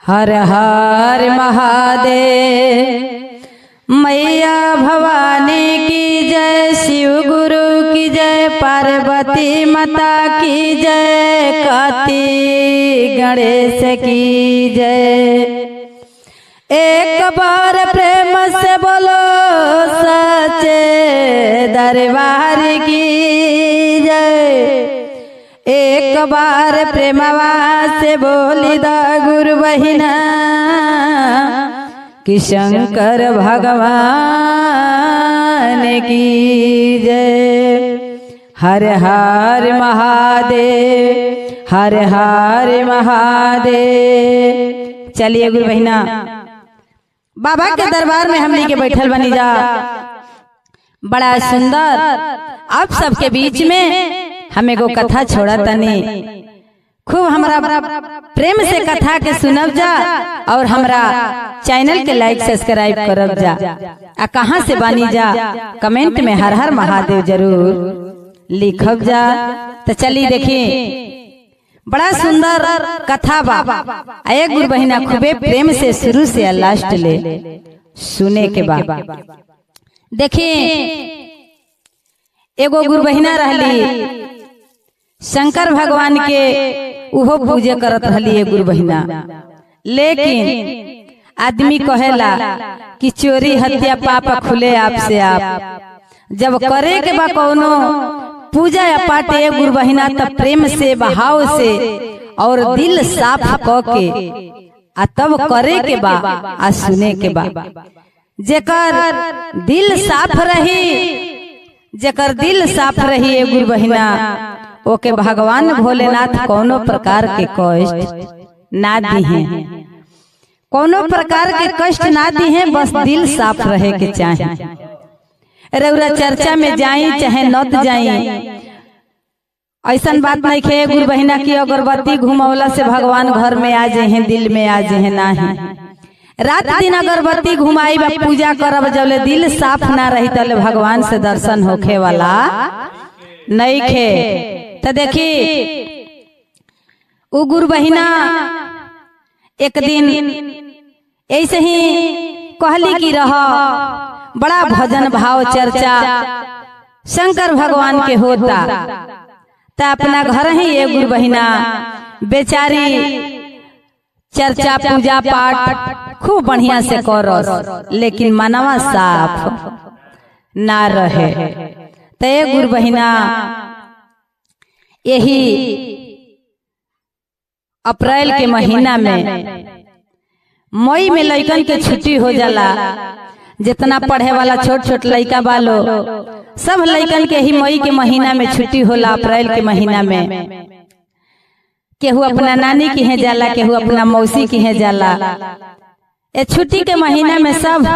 हर हर महादेव। मैया भवानी की जय, शिव गुरु की जय, पार्वती माता की जय, कार्तिक गणेश की जय। एक बार प्रेम से बोलो सच्चे दरबार की जय। एक बार प्रेमवा से बोली द गुरु बहिना कि शंकर भगवान की जय। हर हर महादेव, हर हर महादेव। चलिए गुरु बहिना, बाबा के दरबार में हमनी के बैठल बनी जा, बड़ा सुंदर। आप सबके बीच में हमें को कथा छोड़ा तनी, खूब हमरा प्रेम से कथा के सुनब जा और हमरा चैनल के लाइक सब्सक्राइब करब जा। आ कहाँ से बानी जा कमेंट में हर हर महादेव जरूर लिखब जा। तो चलिए देखिए, बड़ा सुंदर कथा बा। एक गुरु बहिना खूबे प्रेम से शुरू से लास्ट ले सुने के बाद देखिए। एगो गुरु बहिना रहली, शंकर भगवान के उहो पूजे करत रहली गुरु बहिना। लेकिन आदमी कहेला कि चोरी हत्या पाप खुले आपसे आप। जब करे के बा कोनो पूजा या पाठ गुरु बहिना, तब प्रेम से भाव से और दिल साफ क के आ तब करे के बा आ सुने के बा। जेकर दिल साफ रही, जेकर दिल साफ रही गुरु बहिना, ओके भगवान भोलेनाथ कोनो प्रकार के कष्ट ना दी है, कोनो प्रकार के कष्ट ना दी है। बस दिल साफ रहे के चाहे। रउरा चर्चा में जाई चाहे नत जाई, ऐसा बात नहीं है गुरु बहिना की अगरबत्ती घुमौला से भगवान घर में आ जाए हैं, दिल में आ जाए ना है। रात दिन अगरबत्ती घुमाई बा, पूजा करब, जब दिल साफ ना रही तले भगवान से दर्शन होखे वाला नहीं खे। तो देखी वो गुरु बहिना एक दिन ऐसे ही कहली की रह, बड़ा भजन भाव चर्चा शंकर भगवान के होता। तो अपना घर ही ये गुरु बहिना बेचारी चर्चा पूजा पाठ खूब बढ़िया से करस, लेकिन मनवा साफ ना रहे। तो ये गुरु बहिना यही अप्रैल के महीना में, मई में लइकन के छुट्टी हो जाला। जितना पढ़े वाला छोट छोट लइका बालो, सब लइकन के ही मई के महीना में छुट्टी होला। अप्रैल के महीना में केहू अपना नानी की है जाला, केहू अपना मौसी की है जाला। ए छुट्टी के महीना में सब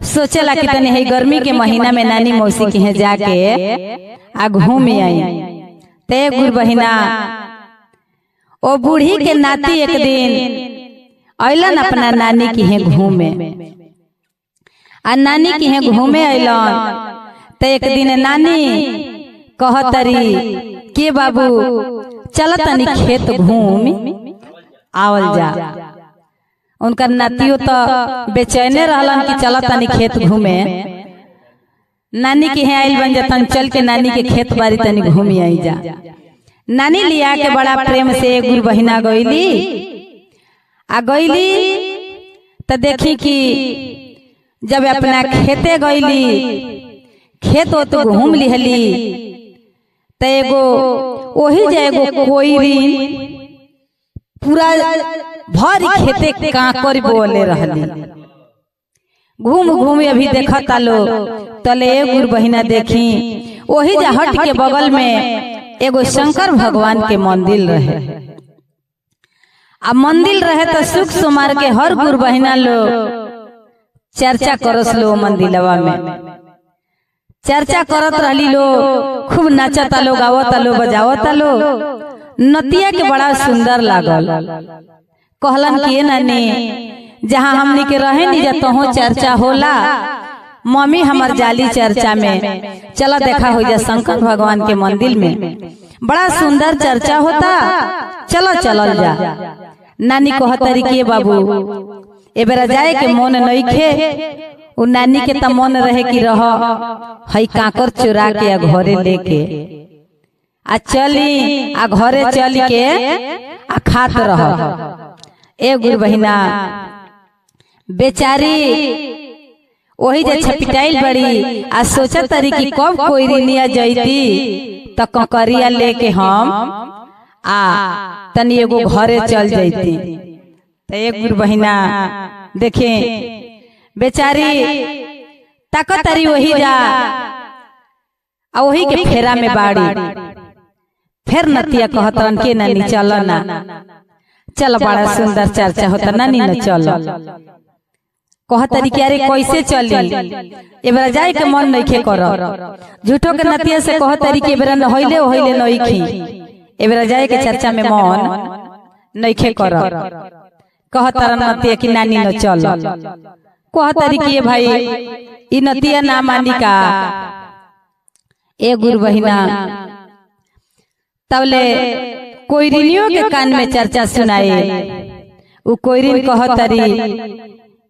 सोचेला कि तनी है गर्मी के महीना में नानी मौसी की है जाके आ घूम आई। ते गुरु बहिना ओ बूढ़ी के नाती एक दिन अलन अपना नानी की है घूमे, आ नानी की है घूमे अलन। तो एक दिन नानी कहतरी के बाबू चल तनी खेत घूम आवल जा। उनका नातियों तो बेचैने रहलन कि चल तनी खेत घूमे। नानी के यहाँ आइल बन जातन, चल के नानी के खेत बाड़ी तनी घूमी आई जा। नानी लिया के बड़ा प्रेम से गुरु बहिना गईली। आ गईली तो देखी कि जब अपना खेते गईली, खेत तो घूम लिहली। तो एगो वही जाएगो कोई पूरा भरी खेते कांकर बोले रहली। घूम घूम अभी देखा तालो तले गुरु बहिना देखी वही जा हट के बगल में एगो शंकर भगवान के मंदिर रहे। आ मंदिर रहे तो सुख सुमार के हर गुरु बहिना लोग चर्चा करस लो। मंदिरवा में चर्चा करत रहली लो, खूब नाचता लो, गावता लो, बजावता लो। नतिया के बड़ा सुंदर लागल। कहलन कि नानी जहाँ हमनी के रहे नहीं जाता हो चर्चा होला, मम्मी हमार जाली चर्चा में, चला देखा हो जा शंकर भगवान के मंदिर में बड़ा सुंदर चर्चा होता, चलो चलल जा। नानी कहतरी के बाबू ए बेरा जाए के मन नइखे। उ नानी के त मन रहे कि रह हई काकर चुरा के आ घरे लेके आ चली आ घरे चल के आ खात रह। ए गुरु बहिना बेचारी वही जे छपिटाइल बड़ी आ सोचत तरी कि कब कोई निया जईती त ककरिया लेके हम आ तनी एगो घरे चल जईती। तो एक गुरु बहिना देखे बेचारी ताकतरी वही जा आ वही के फेरा में बाड़ी। फिर नतिया कहतन के नानी चल ना, चल बड़ा सुंदर चर्चा होता नानी न चल। कहतरी कि अरे कैसे चली ए बेरा जाए के मन नइखे कर। झूठो के नतिया से कहतरी कि ए बेरा नहइले ओहिले नइखी, ए बेरा जाए के चर्चा में मन नइखे कर। कहतर नतिया कि नानी न चल। कहतरी कि भाई ई नतिया ना मानी का। ए गुरु बहिना तबले कोइरिनियों के कान में चर्चा सुनाए। उ कोइरिन कहतरी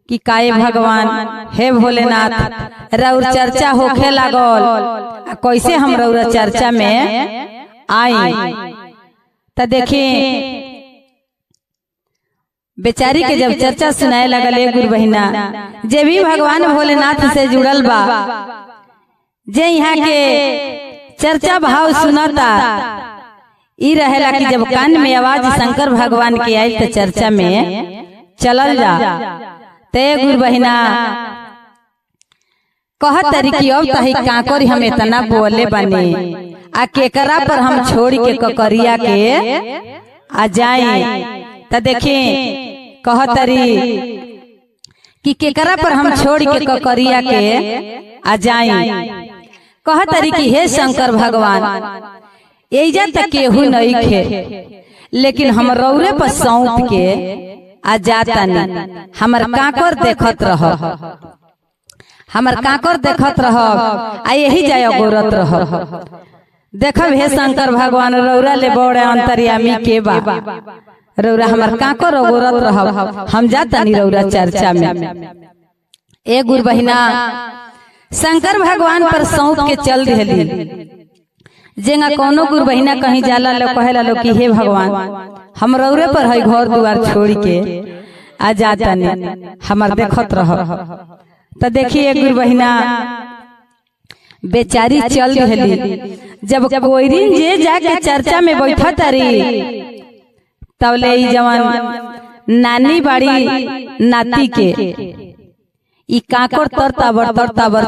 कि काये भगवान हे भोलेनाथ रौर चर्चा होखे लागल, कैसे हम रौर चर्चा में आई। त देखी बेचारी के जब चर्चा सुनाए लगल ए गुरु बहिना जे भी भगवान भोलेनाथ से जुड़ल बा, जे यहाँ के चर्चा भाव सुनता ई रहेला कि जब कान में आवाज शंकर भगवान के आई तो चर्चा में चलल जा। ते गुरु बहिना कहतरी कि अब तही काकर हम इतना बोले बने आ केकरा पर हम छोड़ के ककरिया के आ जाए। त देखे कहतरी कि केकरा पर हम छोड़ के ककरिया के आ जाए। कहतरी कि हे शंकर भगवान एजा तक केहू नहीं खे, लेकिन हम रौरे पर सौंप के आ जातानी। हमर काकर देखत रह, हमर काकर देखत रह आ यही जाय गोरत रह। देखब हे शंकर भगवान रौरा ले बड़े अंतर्यामी के बा, रौरा हमर काकर गोरत रह, हम जातानी रौरा चर्चा में। ए गुरु बहिना शंकर भगवान पर सौंप के चल दिहली। जेंगा कोनो गुरु बहिना कहीं जाला लो कहेला लो कि हे भगवान हम रौरे पर है घर दुआर छोड़ के आ जातानी, हमर देखत रह। त देखिए गुरु बहिना बेचारी चल दिहली। जब कोइरिन जे जाके चर्चा में बैठा तारी तबले ई जवान नानी बाड़ी नाती के ई काकर तर ताबर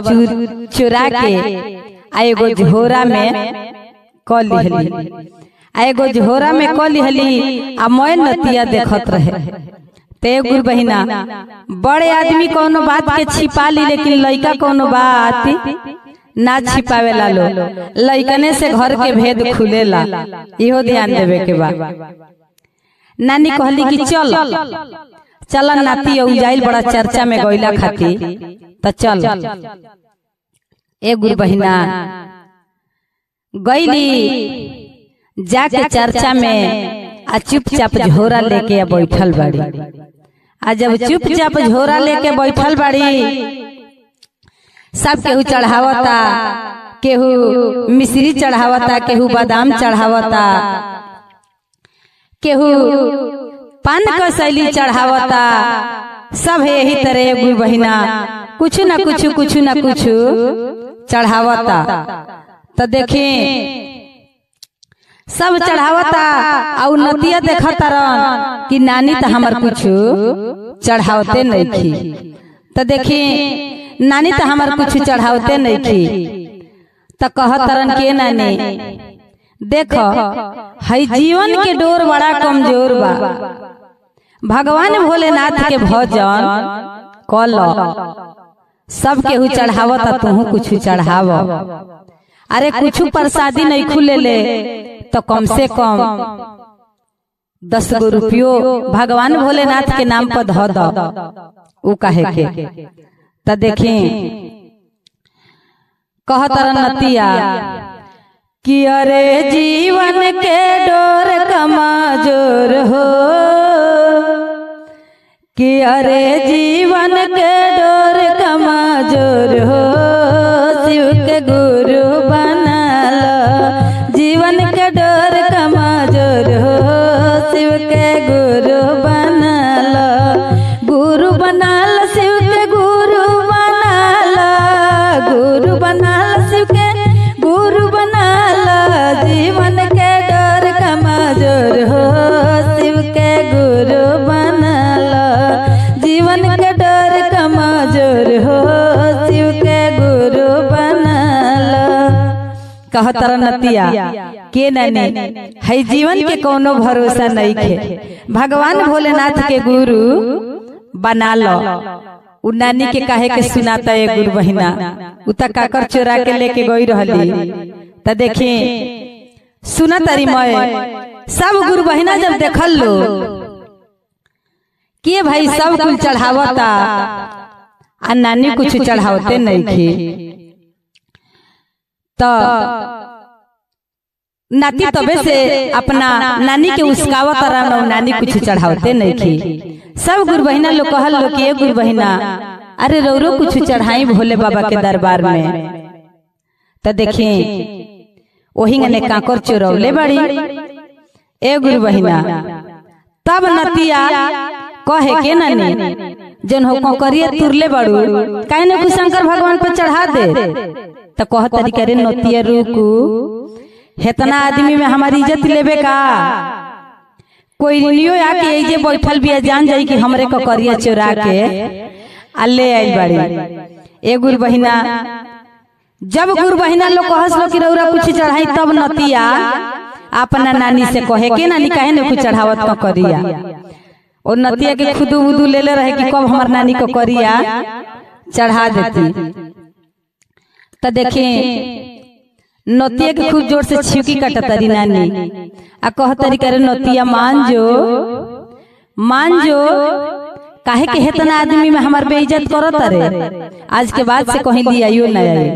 चुरा के आ एगो झोरा में क लिहली, आ एगो झोरा में क लिहली आ मैं नतिया देखत रहे। ते गुरु बहिना बड़े आदमी कोनो बात के छिपा ली, लेकिन लइका कोनो बात ना छिपावेला लो। लइकने से घर के भेद खुलेला, इहो ध्यान देवे के बा। नानी कहली कि चल चल नाती औ जाइल बड़ा चर्चा में गइला खाती त चल। ए गुरु बहिना गईली जाके चर्चा में आ चुपचाप झोरा लेके बैठल बाड़ी। आ जब चुपचाप झोरा लेके बैठल बाड़ी सब केहू चढ़ावता, केहू मिश्री चढ़ावता, केहू बादाम चढ़ावता, केहू पान का शैली चढ़ावता। सब यही तरह गुरु बहिना कुछ न कुछ चढ़ावता। तो देखे सब चढ़ावता और नतिया देखता रन कि नानी तो हमार कुछ चढ़ावते नहीं थी। तो देखी नानी तो हमार कुछ चढ़ावते नहीं थी। तो कहतरन के नानी देखो हई जीवन के डोर बड़ा कमजोर बा, भगवान भोलेनाथ के भजन कल। सब केहू चढ़ावता तुहू कुछ चढ़ाव। अरे कुछ प्रसादी नहीं खुले ले तो कम से कम 10 गो रुपयो भगवान भोलेनाथ के नाम पर धो दो। उ काहे के त देखी कहतर नतिया कि अरे जीवन के डोर कमजोर हो कि अरे जीवन के डोर कमजोर हो शिव के गुरु बना लो। जीवन के डोर कमजोर हो शिव के गुरु बना लो। गुरु बना लो शिव के गुरु बना लो। गुरु बना लो शिव के गुरु बना लो। जीवन के डोर कमजोर हो शिव के गुरु बना लो। जीवन के डर कमजोर हो शिव के गुरु बना लो। कहतर नतिया के नानी है जीवन के कोनो भरोसा नहीं खे। भगवान भोलेनाथ के गुरु बना लो। उ नानी के काहे के सुनाता है गुरु बहिना। उ त काकर चोरा के लेके गई रहली त देखी सुना तारी मैं सब गुरु बहिना जब देखल लो के भाई सब कुछ चढ़ावता आ नानी कुछ चढ़ावते नहीं थे तो नाती तबे से अपना नानी के उसकावत रहा। नानी कुछ चढ़ावते नहीं थी। सब गुरु बहिना लोग कहल लो कि गुरु बहिना अरे रौरो कुछ चढ़ाई भोले बाबा के दरबार में। तो देखी वही ने काकर चोरौले बड़ी ए गुरु बहिना। तब नतिया कहे के नानी जन हो करिए तुरले बड़ू काहे न शंकर भगवान पे चढ़ा दे। तो कह तरीका रे नतिया रुकू हेतना आदमी में हमारी इज्जत लेबे का। कोई लियो आके ये बैठल भी जान जाई कि हमरे को करिए चोरा के आ ले आई बड़ी। ए गुरु बहिना जब गुरु बहिना लोग कहस लो कि रौरा कुछ चढ़ाई तब नतिया अपना नानी से कहे के नानी काहे न कुछ चढ़ावत का करिया। और नतिया के खुदू बुदू ले रहे कि कब हमार नानी को करिया चढ़ा देती। तो देखे नतिया के खूब जोर से छिउकी काटतरी नानी आ कहतरी करे नतिया मान जो काहे के हेतना आदमी में हमार बेइज्जत करत रे। आज के बाद से कहीं दियायो ना आई।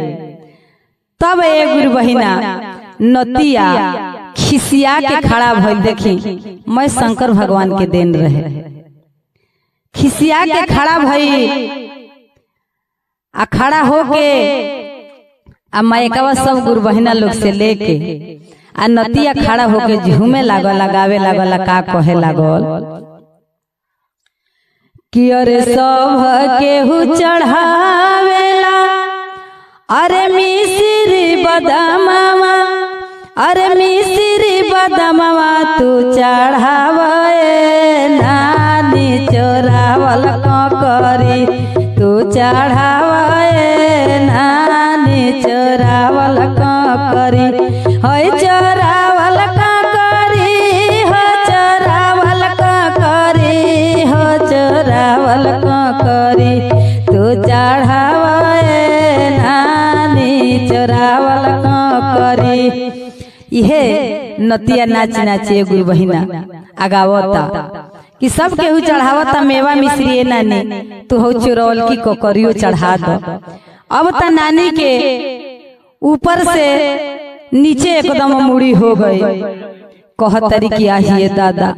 तब ए गुरु बहिना नतिया खिसिया के खड़ा भइल। देखी मैं शंकर भगवान के देन रहे। खिसिया के खड़ा भइल आ खड़ा होके आ मायकावा सब गुरु बहिना लोग से लेके आ नतिया खड़ा होके झूमे लागल लगावे लागल का कहे लागल कि अरे सब केहू चढ़ावेला अरे मिश्री बदामवा। अरे मिश्री बदामवा तू चढ़ावे नानी चोरावल करी। तू चढ़ावे नानी चोरावल करी। होय चोरावल करी हो चोरावल करी हो चोरावल करी। तू चढ़ावे नानी चोरावल करी। इहे नतिया नाच नाचे गुरु बहिना आगावता कि सब केहू चढ़ावता मेवा मिश्री नानी तू हो चोरौल की करियो चढ़ा दो। अब त नानी के ऊपर से नीचे एकदम मुड़ी हो गई। कहतरी कि आहिए दादा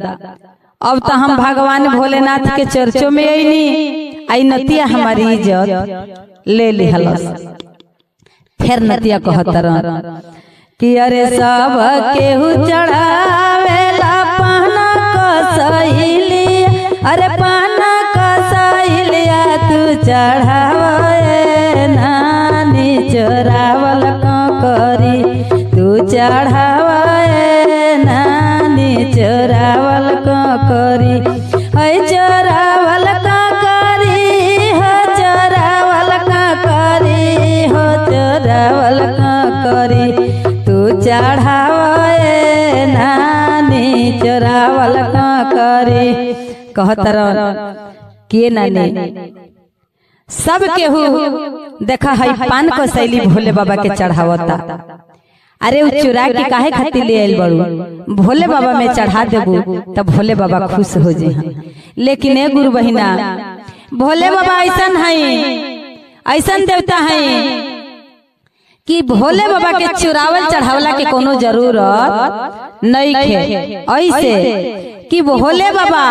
अब तो हम भगवान भोलेनाथ के चर्चों में आईनी आई नतिया हमारी इज्जत ले लिहलस। फिर नतिया कहतर कि अरे सब केहू चढ़ावेला पाना कसैलिया। अरे पाना कसैलिया तू चढ़ावे नानी चोरावल करी। तू चढ़ावे नानी चोरावल करी। है चोरावल करी हो चोरावल करी हो चोरावल करी। तू चढ़ावे नानी चोरावल करी। कहतर के नानी सब केहू देखा है पान को शैली भोले बाबा के चढ़ावता। अरे उ चुरा के काहे खातिर ले आइल बड़ू। भोले बाबा में चढ़ा देबू तब भोले बाबा खुश हो जाए। लेकिन ए गुरु बहिना भोले बाबा ऐसन है ऐसन देवता है कि भोले बाबा के चुरावल चढ़ावला के कोनो जरूरत नहीं है। ऐसे कि भोले बाबा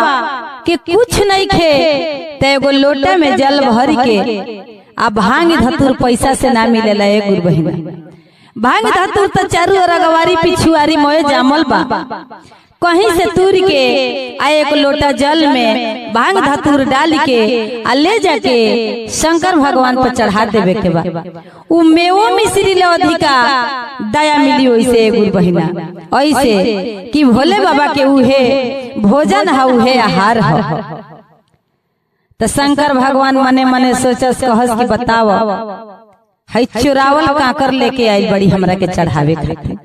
कि कुछ नहीं खे तो एगो लोटा में जल भर के आ भांग धतुर पैसा से ना मिलेला। ए गुरु बहिना भांग धतुर तो चारू ओर अगवारी पिछुआरी मोए जामल बा, कहीं से तूर के आ एक लोटा जल में भांग धतूर डाल के आ ले जाके शंकर भगवान पर चढ़ा देवे के बा। उ मेवो मिश्री ले अधिका दया मिली वैसे गुरु बहिना, ऐसे कि भोले बाबा के उहे भोजन है उहे आहार है। तो शंकर भगवान मने मने सोचस कहस कि बताव है चुरावल काकर लेके आई बड़ी हमरा के चढ़ावे खातिर।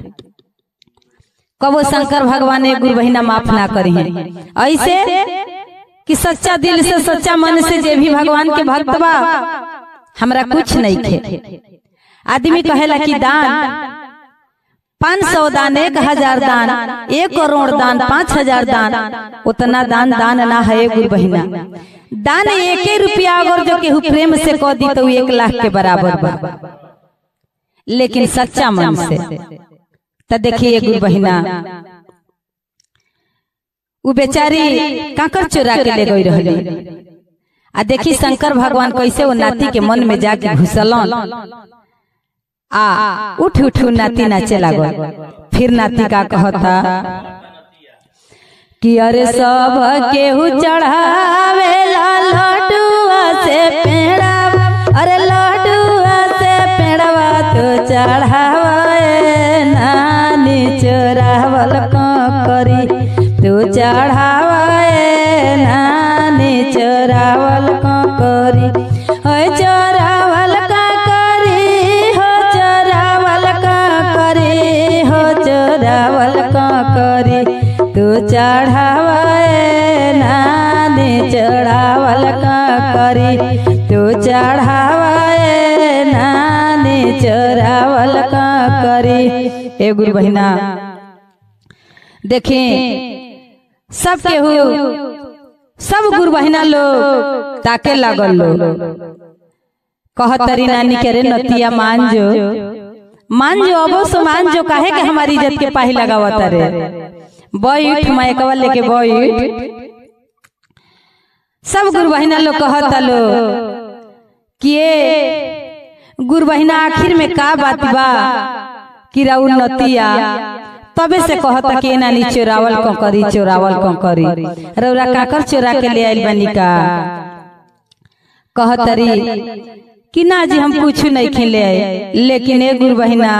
कबो शंकर भगवान एक गुरु बहिना माफ ना करी है। ऐसे कि सच्चा दिल से सच्चा मन से जे भी भगवान के भक्त बा हमरा कुछ नहीं थे। आदमी कहेला कि दान 500 दान, 1000 दान, 1 करोड़ दान, 5000 दान, उतना दान दान ना है गुरु बहिना। दान 1 रुपया अगर जो केहू प्रेम से कह दी तो 1 लाख के बराबर बा, लेकिन सच्चा मन से। तो देखिए गुरु बहिना वो बेचारी काकर चुरा के ले गई रहली आ देखी शंकर भगवान कैसे वो नाती के मन में जाके घुसलन आ उठ उठ नाती नाचे लागल। फिर नाती का कहता कि अरे सब केहू चढ़ावे लड्डुआ से पेड़ा, अरे लड्डुआ से पेड़वा तो चढ़ावे नानी चोरावल करी, तू चढ़ावे नानी चोरावल करी, हो चोरावल करी, हो चोरावल करी, हो चोरावल करी, तू चढ़ावे नानी चढ़ावल करी, तू चढ़ावे नानी चढ़ावल करी। ए गुरु बहिना देखें सब केहू सब गुरु बहिना लोग ताके लागल लोग कहतरी नानी के रे नतिया मान जो अबो सो मान जो, काहे के हमारी इज्जत के पाही लगावत रे, बैठ मायकवा लेके बैठ। सब गुरु बहिना लोग कहता लो कि गुरु बहिना आखिर में का बात बा कि राउर नतिया तबे से कहता कि नानी चोरावल को करी, चोरावल को करी, रौरा काकर चोरा के ले आइल बनी का। कहतरी कि ना जी हम कुछ नहीं खिले आए, लेकिन ए गुरु बहिना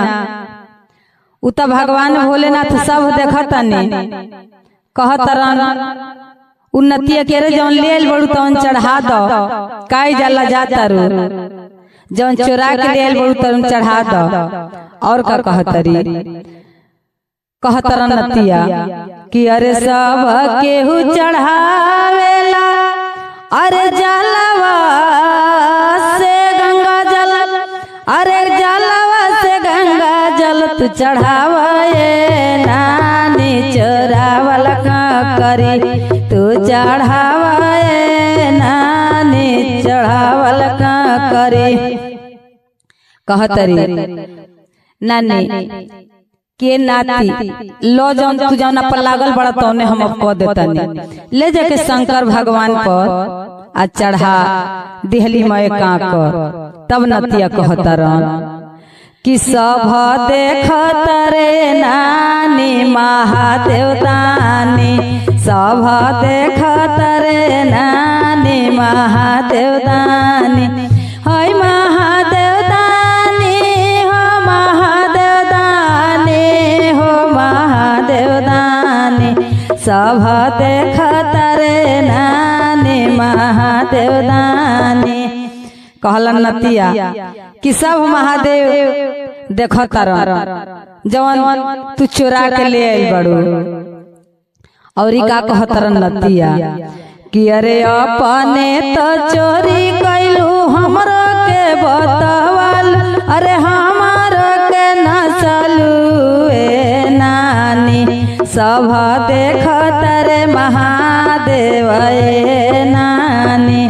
उ तो भगवान भोलेनाथ सब देखता ने कहतरन उन्नतिया के रे जौन ले आइल बड़ू तौन चढ़ा दो, काई जाला जाता रू जौन चोरा के ले आइल बड़ू तौन चढ़ा दो। और का कहतरन नतिया कि अरे सब केहू चढ़ावेला, अरे जलवा से गंगा जल, अरे जलवा से गंगा जल तू चढ़ावे नानी चोरावल करी, तू चढ़ावे नानी चढ़ावल करी। कहतरी नानी के नाती लो जौन तू जौन पर लागल बड़ा तौने हम अब कह देतनी, ले जाके शंकर भगवान पर आ चढ़ा दिहली मय काकर। तब नतिया कहतरन कि सब देखत रे नानी महादेव दानी, सब देखत रे नानी महादेव दानी, हाय महादेव दानी, हो महादेव दानी, हो महादेव दानी, सब देखत रे नानी महादेव दानी। कहलन नतिया कि सब महादेव देखतारन जवन तू चोरा के ले आइल बड़ू। और का कहतरन नतिया कि अरे अपने तो चोरी कैलू हमरो के बतवल, अरे हमारो के नसलू ए नानी, सब देखत रे महादेव ए नानी,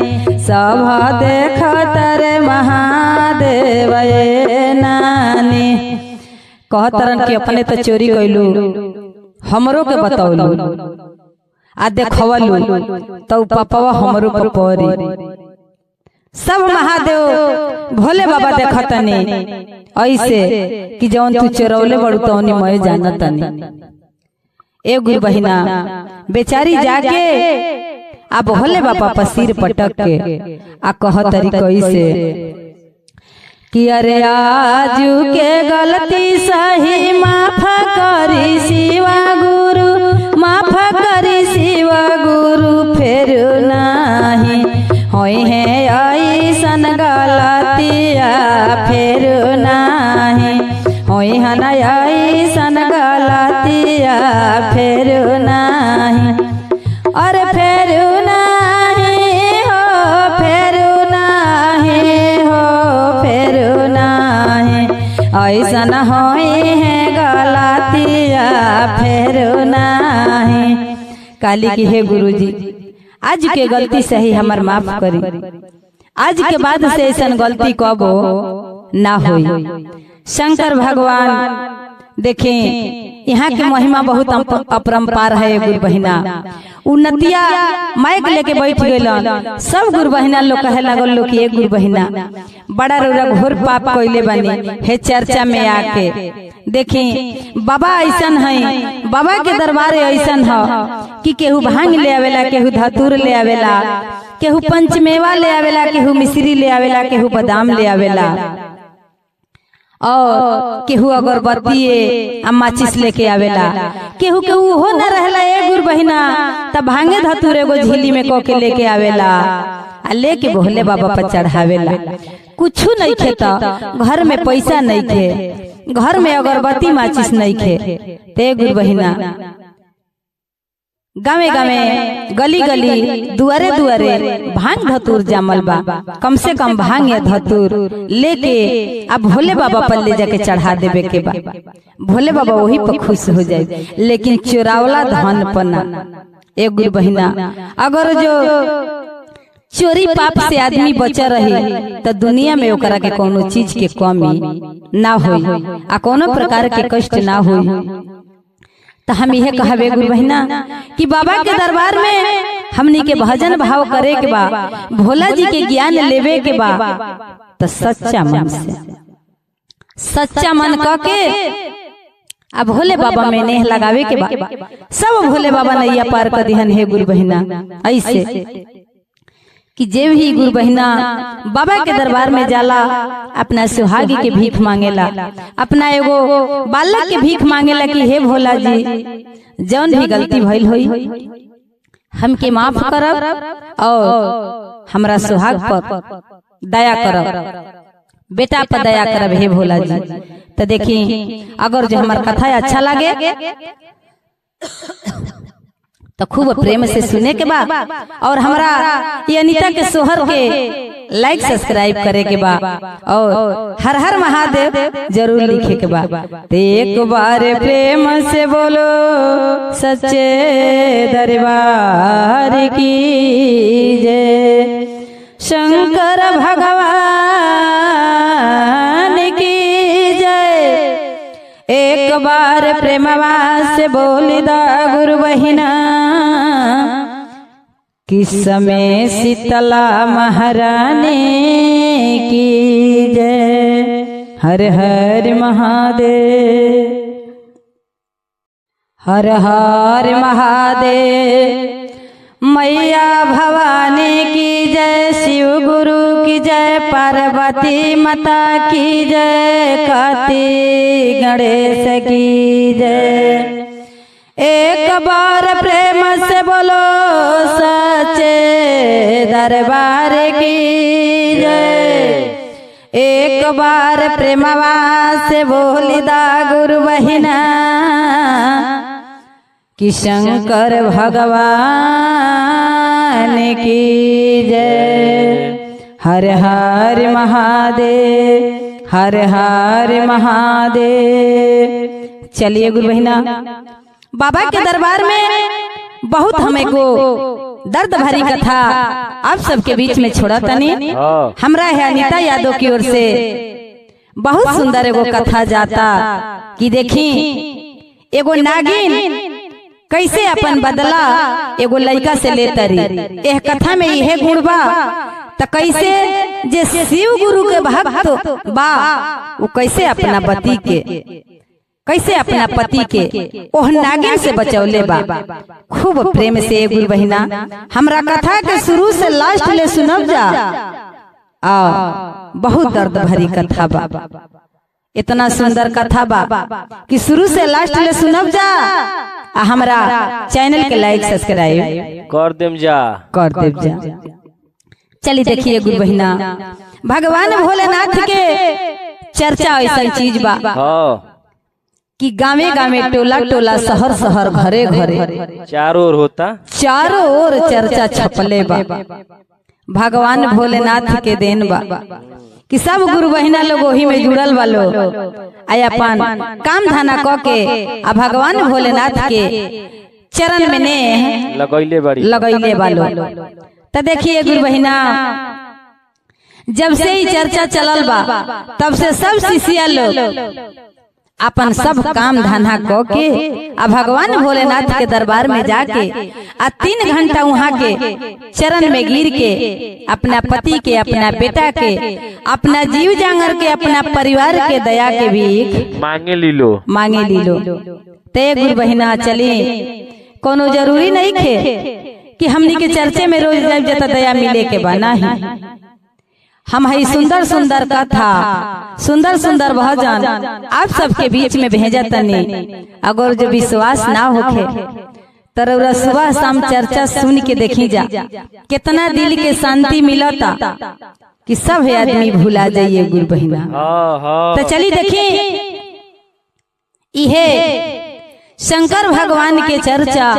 सब देखत रे महादेव ए नानी। कहतरन कि अपने तो चोरी कैलू हमरो के बतौलू आ देखवलू तो पपवा हमरो पपरी। सब महादेव भोले बाबा देखतनी ऐसे कि जौन तू चोरौले बड़ू तौनी मैं जानतनी। ए गुरु बहिना बेचारी जाके आ भोले बाबा पर सिर पटक के आ कहतरी कैसे कि अरे आजू के गलती सही माफ करी शिवा गुरु, माफ करी शिवा गुरु, फेर नाही होई है ऐसन गलतिया, फेर नाही होई है ना ऐसन गलतिया, फेर नाही। अरे फेर नाही हो, फेर नाही हो, फेर नाही ऐसन होई है गलतिया, फेर नाही। काली की हे गुरुजी आज के गलती सही हमार माफ करी, आज के बाद से ऐसा गलती कबो ना होई। शंकर भगवान देखें यहाँ की महिमा बहुत अपरंपार है गुरु बहिना। उन्नतिया माइक लेके बैठ गए, सब गुरु बहिना लोग कहे लगल लोग कि गुरु बहिना बड़ा रौरा घोर पाप कइले बनी हे चर्चा में आके। देखें बाबा ऐसन है, बाबा के दरबार ऐसन है कि केहू भांग ले आवेला, केहू धतूर ले आवेला, केहू पंचमेवा ले आवेला, केहू मिश्री ले आवेला, केहू बादाम ले आवेला, और केहू अगरबत्ती आ माचिस लेके आवेला। केहू केहू हो न रहला ए गुरु बहिना तब भांगे धतूर एगो झिल्ली में को के लेके आवेला आ लेके भोले बाबा पर चढ़ावेला। कुछ नहीं खेता, घर में पैसा नहीं खे, घर में अगरबत्ती माचिस नहीं खे, ते गुरु बहिना गावे गावे गली गली दुआरे दुआरे भांग धतूर जामल बा। कम से कम भांग या धतूर लेके अब भोले बाबा पर ले जाके चढ़ा देवे के बा, भोले बाबा वही पर खुश हो जाए। लेकिन चोरावला धन पना एक गुरु बहिना, अगर जो चोरी पाप से आदमी बचा रही तो दुनिया में ओकरा के कोनो चीज के कमी ना होई आ कोनो प्रकार के कष्ट ना होई। तो हम यह कहबे गुरु बहिना कि बाबा के दरबार में हमनी के भजन भाव करे के बा, भोला जी के ज्ञान लेवे के बा, तो सच्चा मन से, सच्चा मन करके अब भोले बाबा में नेह लगावे के बा। सब भोले बाबा नैया पार कर दिहन हे गुरु बहिना ऐसे कि जे भी गुरु बहिना बाबा के दरबार में जाला अपना सुहागी के भीख मांगेला, अपना एगो बालक के भीख मांगेला कि हे भोला जी जौन भी गलती भइल होई हमके माफ करब और हमरा सुहाग पर दया करब, बेटा पर दया करब हे भोला जी। तो देखी अगर जो हमार कथा अच्छा लगे तो खूब प्रेम से सुने के बा, और हमरा ये अनीता के सोहर के लाइक सब्सक्राइब करे के बा, और हर हर महादेव जरूर लिखे के बा। एक बार प्रेम से बोलो सच्चे दरबार की जय, शंकर भगवान की जय। एक बार प्रेमवा से बोली दा गुरु बहिना किस समय शीतला महारानी की जय। हर हर महादेव, हर हर महादेव। मैया भवानी की जय, शिव गुरु की जय, पार्वती माता की जय, कार्तिक गणेश की जय। एक बार प्रेम से बोलो सच्चे दरबार की जय। एक बार प्रेमवा से बोली दा गुरु बहिना कि शंकर भगवान की जय। हर हर महादेव, हर हर महादेव। चलिए गुरु बहिना बाबा के दरबार में बहुत हमें को दर्द भरी कथा आप सबके बीच में छोड़ा तनी। हमरा है अनीता यादव की ओर से बहुत सुंदर एगो कथा जाता कि देखी एगो नागिन कैसे अपन बदला एगो लड़का से लेता रही। यह कथा में यह गुण बा तो कैसे जे शिव गुरु के भक्त बा वो कैसे अपना पति के कैसे अपना पति के ओह नागिन से बचौले बा। खूब प्रेम से गुरु बहिना हमरा कथा के शुरू से लास्ट ले सुनब जा। बहुत दर्द भरी कथा बा, इतना सुंदर कथा बा कि शुरू से लास्ट ले सुनब जा। हमरा चैनल के लाइक सब्सक्राइब कर देम जा। चलिए देखिए गुरु बहिना भगवान भोलेनाथ के चर्चा ऐसा चीज बा कि गावे गावे टोला टोला शहर शहर घरे घरे चारों ओर होता, चारों ओर चर्चा छपले बा। भगवान भोलेनाथ के देन बा कि सब गुरु बहिना लोग वही में जुड़ल वालो आय अपन काम धाना क के आ भगवान भोलेनाथ के चरण में ने लगैले वालो। तो देखिए गुरु बहिना जब से ही चर्चा चलल बा तब से सब शिष्या लोग अपन सब काम धाना क के आ भगवान भोलेनाथ के दरबार में जाके आ 3 घंटा वहाँ के चरण में गिर के अपना पति के, अपना बेटा के, अपना जीव जांगर के, अपना परिवार के दया के भी मांगे लीलो। ते गुरु बहिना चली कोनो जरूरी नहीं खे कि हमनी के चर्चे में रोज जाए जता दया मिले के बना ही। हम है सुंदर सुंदर कथा, सुंदर सुंदर भजन आप सबके बीच में भेजा तनी। अगर जो विश्वास ना होखे तो सुबह शाम चर्चा सुन के देखी जा कितना दिल के शांति मिलता कि सब आदमी भुला जाइए गुरु बहिना। तो चलिए देखिए इहे शंकर भगवान के चर्चा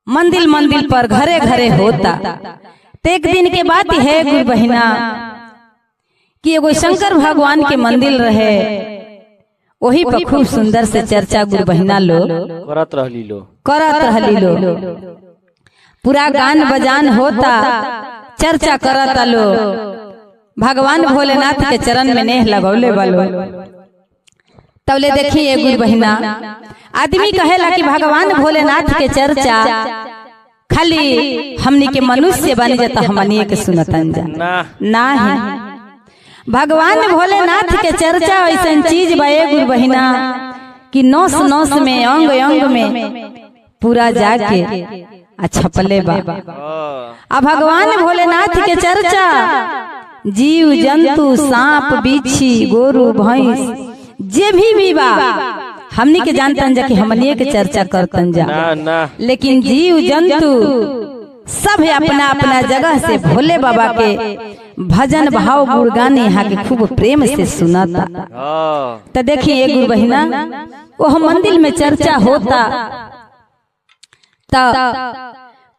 मंदिर मंदिर पर घरे घरे होता। एक दिन के बात है गुरु बहिना कि एगो शंकर भगवान के मंदिर रहे, वही पर खूब सुंदर से चर्चा गुरु बहिना लोग करत रहली लो। पूरा गान बजान होता, चर्चा करत लो, भगवान भोलेनाथ के चरण में नेह लगौले वालो। तबले देखिए गुरु बहिना आदमी कहेला कि भगवान भोलेनाथ के चर्चा खाली हमनी के मनुष्य बन जाता हमनी के सुनतन जा ना है। भगवान भोलेनाथ के चर्चा ऐसा चीज बा गुरु बहिना कि नौस नौस में अंग अंग में पूरा जाके छपले बा। अब भगवान भोलेनाथ के चर्चा जीव जंतु सांप बिच्छी गोरु भैंस जे भी बा हमनी के जानतन जा कि हमनी के चर्चा करतन जा ना। लेकिन जीव जंतु सब अपना अपना जगह से भोले बाबा के भजन भाव गुणगान यहाँ के खूब प्रेम से सुनाता। तो देखिए गुरु बहिना वो मंदिर में चर्चा होता। तो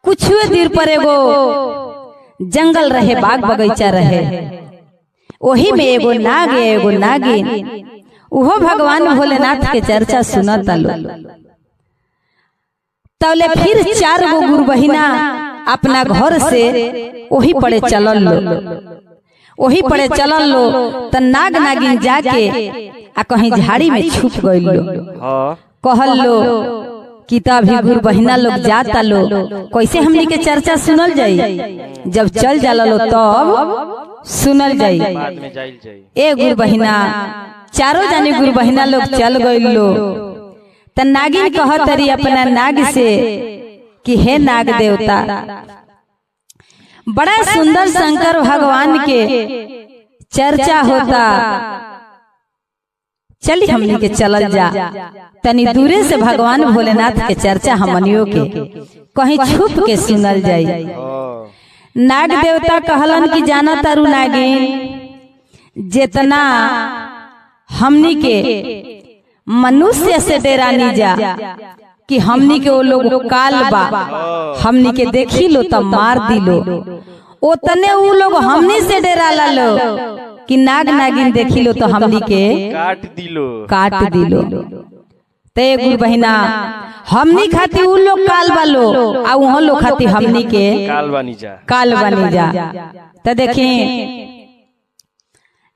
कुछ देर पर एगो जंगल रहे, बाग बगीचा रहे, वही में एगो नाग एगो नागिन उहो भगवान भोलेनाथ के चर्चा सुनता लो। तौले फिर 4 गो गुरु बहिना अपना घर से वही पड़े चलल लो। त नाग नागिन जाके आ कहीं झाड़ी में छुप गइल लो। कहल लो कि तभी गुरु बहिना लोग जाता लो, कैसे हमनी के चर्चा सुनल जाई, जब चल जाला लो तब सुनल जाई। ए गुरु बहिना चारों जाने गुरु बहिना लोग चल गइल लो। त नागिन कहत रही अपना नाग से कि हे नाग देवता, बड़ा सुंदर शंकर भगवान के चर्चा होता, चली हमनी के चलल जा तनी दूरे से भगवान भोलेनाथ के चर्चा हमनियों के कहीं छुप के सुनल जाई। नाग देवता कहलन कि जाना तारू नागिन, जितना हमनी के मनुष्य से डेरानी जा कि हमनी के वो लोग काल बा, हमनी के देखी लो तब मार दिलो, उतने वो लोग हमनी से डेरा लो कि नाग नागिन देखी लो तो हमनी के काट दिलो। ते गुरु बहिना हमनी खाती उ लोग काल बालो आ उहो लोग खाती हमनी के काल बनी जा। तो देखी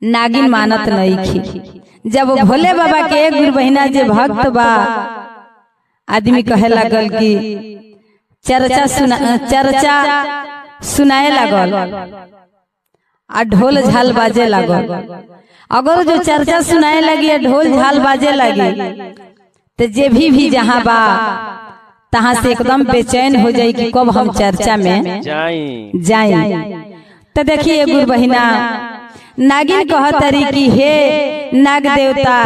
नागिन मानत नहीं खी। जब भोले बाबा के गुरु बहिना जे भक्त बा आदमी कहे लागल कि चर्चा सुनाए लागल आ ढोल झाल बाजे लागल। अगर जो चर्चा सुनाए लगी ढोल झाल बाजे लगी तो जे भी जहाँ बा तहाँ से एकदम बेचैन हो जाये कि कब हम चर्चा में जाएं। तो देखिए गुरु बहिना नागिन कहतरी कि हे नाग देवता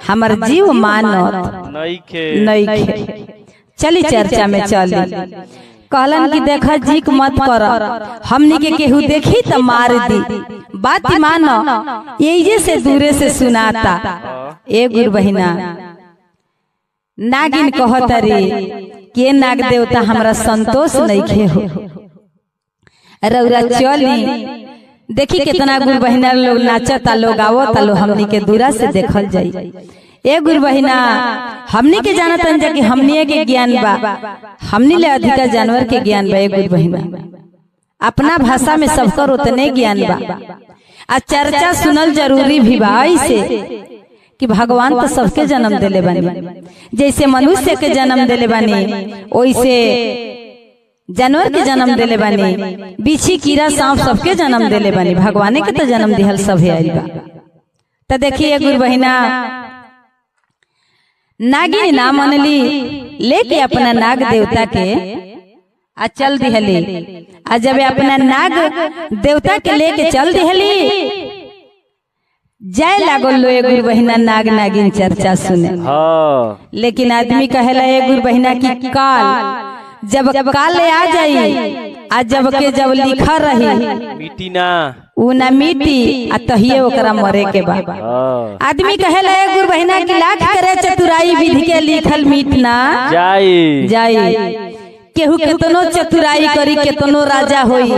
हमर जीव मानत नइखे, चली चर्चा में चली। कहलन कि देखा जीक मत कर, हमनी के केहू देखी तो मार दी, बात मानो यही से दूरे से सुनाता। ए गुरु बहिना नागिन कहतरी के नाग देवता हमरा संतोष नइखे हो, रउरा चली। देखी कितना गुरु बहिना लोग नाचता, लोग आवता, लोग हमनी के दूरा से देखल जाई। ए गुरु बहिना हमनी के जानतन जा कि हमनी के ज्ञान बा, हमनी ले अधिका जानवर के ज्ञान बा। ए गुरु बहिना अपना भाषा में सबकर उतने ज्ञान बा। आ चर्चा सुनल जरूरी भी बा, ऐसे कि भगवान तो सबके जन्म देले बानी, जैसे मनुष्य के जन्म देले बानी वैसे जानवर के जन्म देले बानी, बिच्छी कीड़ा सांप सबके जन्म देले बानी, भगवाने के तो जन्म दिहल सब आइल बा। तो देखिए गुरु बहिना नागिन ना मनली, लेके अपना नाग देवता के आ चल दिहली। आ जब अपना नाग देवता के लेके चल दिहली जाए लागल लो ए गुरु बहिना नाग नागिन चर्चा सुने। लेकिन आदमी कहेला ए गुरु बहिना की काल जब काल आ जाई आ जब लिखा रही मिट्टी ना उ ना मिट्टी आ तहिए ओकरा मरे के बाद। आदमी कहेला ए गुरु बहिना की लाख करे चतुराई विधि के लिखल मीट ना जाई। केहू केतनो चतुराई करी केतनो राजा होई,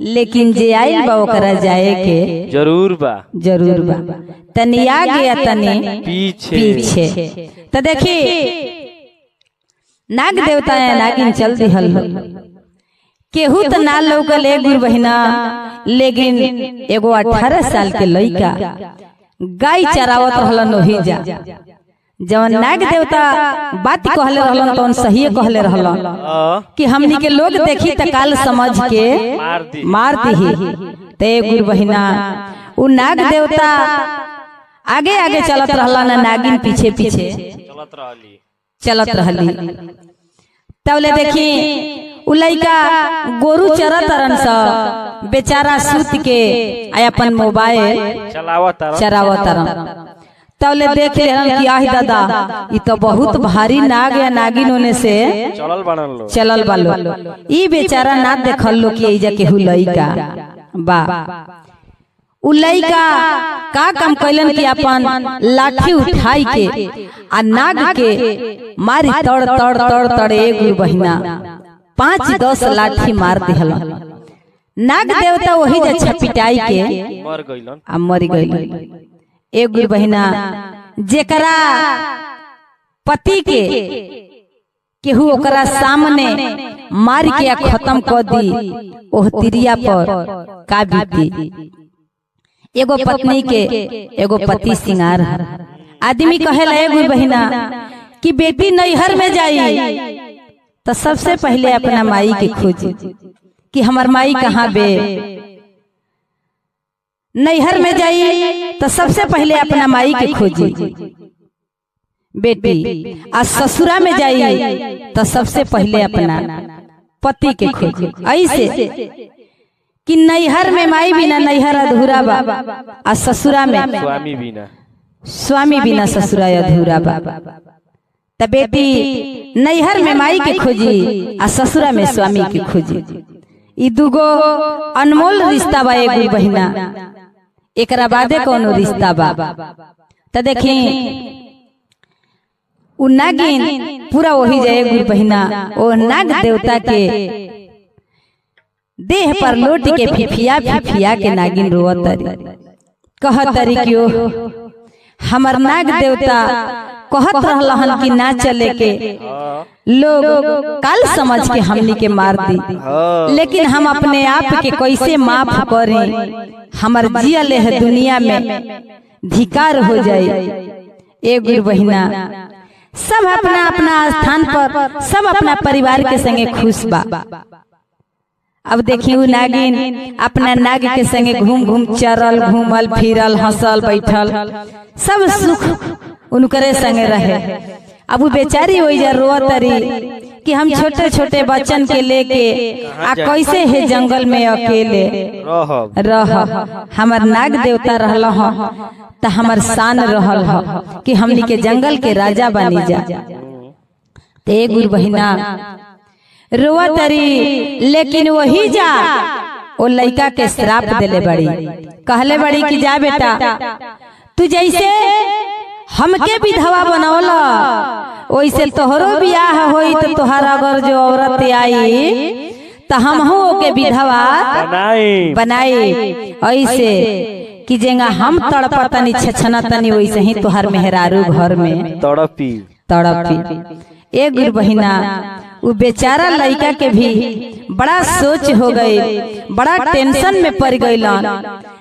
लेकिन जे आइल बा ओकरा जाए के जरूर बा। तनी आगे तनी पीछे। तो देखी नाग देवता नागिन चल दिहल, केहू तो ना लौकल ए गुरु बहिना। लेकिन एगो 18 साल के लड़का गाय चरावत रहलन ओही जा। जवन नाग देवता बात कहले रहलन तो सही कहले रहलन कि हमनी के लोग देखी त काल समझ के मार दी। ते गुरु बहिना उ नाग देवता आगे आगे चलत रहलन, नागिन पीछे पीछे चलत रहली। तबले देखी उ लइका गोरू चरत रहन स, बेचारा सूत के अपन मोबाइल चरावत रहन। तबले देख लेहन कि आही दादा ई तो बहुत भारी नाग या नागिन होने से चलल बालो। ई बेचारा ना देखल लो कि एजा केहू लइका बा। उ लइका का काम कैलन कि अपन लाठी उठाई के आ नाग के मारी तड़ तड़ तड़ तड़ ए गुरु बहिना 5-10 लाठी मार दिहल। नाग देवता वही जा छपिटाई के मर गइलन। ए गुरु बहिना जेकरा पति के केहू ओकरा सामने मार के खत्म कर दी, ओह तिरिया पर का बीती। एगो पत्नी के एगो पति सिंगार। आदमी कहेला ए गुरु बहिना कि बेटी नैहर में जाई तो सबसे पहले अपना माई के खोजी कि हमार माई कहाँ बे। नैहर में जाई तो सबसे पहले अपना माई के खोजी बेटी, आ ससुरा में जाई तो सबसे पहले अपना पति के खोजी। ऐसे कि नैहर में माई बिना नैहर अधूरा बा, आ ससुरा में स्वामी बिना ससुरा अधूरा बा। त बेटी नैहर में माई के खोजी आ ससुरा में स्वामी के खोजी। ई दुगो अनमोल रिश्ता बा ए गुरु बहिना, एकरा बादे कोनो रिश्ता बा। त देखी उ नागिन पूरा वही जाए गुरु बहिना, ओ नाग देवता के देह पर लोट के फिफिया फिफिया के नागिन रोवतरी कहतरी क्यों हमर नाग देवता कहत रहलन कि ना चले के, लोग काल समझ के हमनी के मार दी, लेकिन हम अपने आप के कैसे माफ करें। हमर जिया ले दुनिया में धिकार हो जाए। ए गुरु बहिना सब अपना अपना स्थान पर, सब अपना परिवार के संगे खुश बा। अब देखिए नागिन अपना नाग के संगे घूम घूम चरल, घूमल फिरल, हंसल बैठल, सब सुख उनकरे संगे रहे। अब वो बेचारी वही रोतरी कि हम छोटे छोटे बच्चन के लेके आ कैसे है जंगल में अकेले रह। हमार नाग देवता रहल तो हमार शान रहल कि हमनी के जंगल के राजा बनी जा। ते गुरु बहिना रोतरी, लेकिन वही जा वो लड़का के श्राप देले बड़ी, कहले बड़ी कि जा बेटा तू जैसे हमके विधवा बनौला वैसे तोहरो बियाह होई तो तोहर अगर जो औरत आई तो हम के विधवा बनाई, ऐसे कि जेंगा हम तड़पतनी छछनतनी वैसे ही तोहर मेहरारू घर में तड़पी। एक गुरु बहिना वो बेचारा लड़का के भी बड़ा सोच हो गई, बड़ा टेंशन में पड़ गई।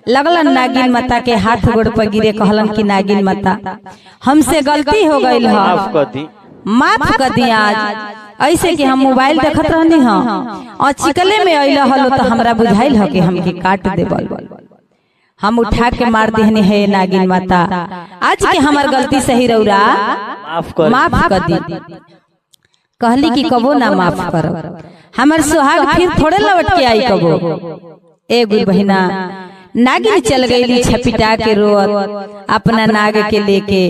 लगलन नागिन माता के हाथ गोड़ पर गिरे, कहलन कि नागिन माता हमसे गलती हो गई, माफ कर दी। आज ऐसे कि हम मोबाइल देखत रहनी और चिकले में अइल हलो तो हमरा बुझाइल हो कि हमके काट देबल, हम उठा के मार दिहनी है नागिन माता। आज के हमार गलती सही रौरा माफ कर दी। कहली कि कबो ना माफ करो, हमार सुहाग फिर थोड़े लौट के आई कबो। ए गुरु बहिना नागिन चल गई छपिटा के रोत अपना नाग के लेके,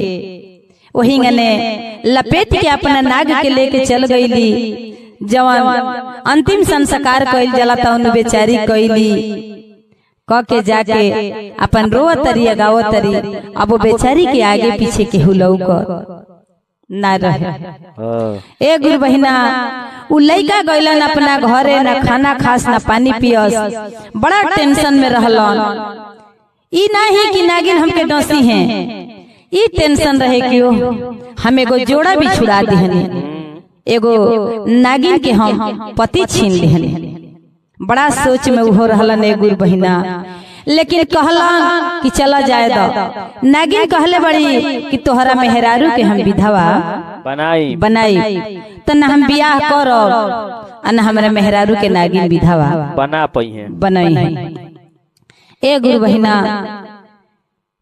वही गने लपेट के अपना नाग के लेके चल गईली। जवान अंतिम संस्कार कइल जला त उन बेचारी कइली क के जाके अपन रोतरी गावतरी। अब वो बेचारी के आगे पीछे के हुलौक ना रहे। ए गुरु बहिना उ लइका गइलन अपना घरे, ना खाना खास ना पानी पियस, बड़ा टेंशन में रहलन। ई नहीं कि नागिन हमके डसी है, ई टेंशन रहे क्यों हम एगो जोड़ा भी छुड़ा दिहनी, एगो नागिन के हम पति छीन लिहनी। बड़ा सोच में उहो रहलन ए गुरु बहिना, लेकिन कहलन कि चला जाए दो। नागिन कहले बड़ी कि तोहरा मेहरारू के हम विधवा बनाई तो न हम बियाह करब आ न हमरा मेहरारू के नागिन विधवा बनाई है। ए गुरु बहिना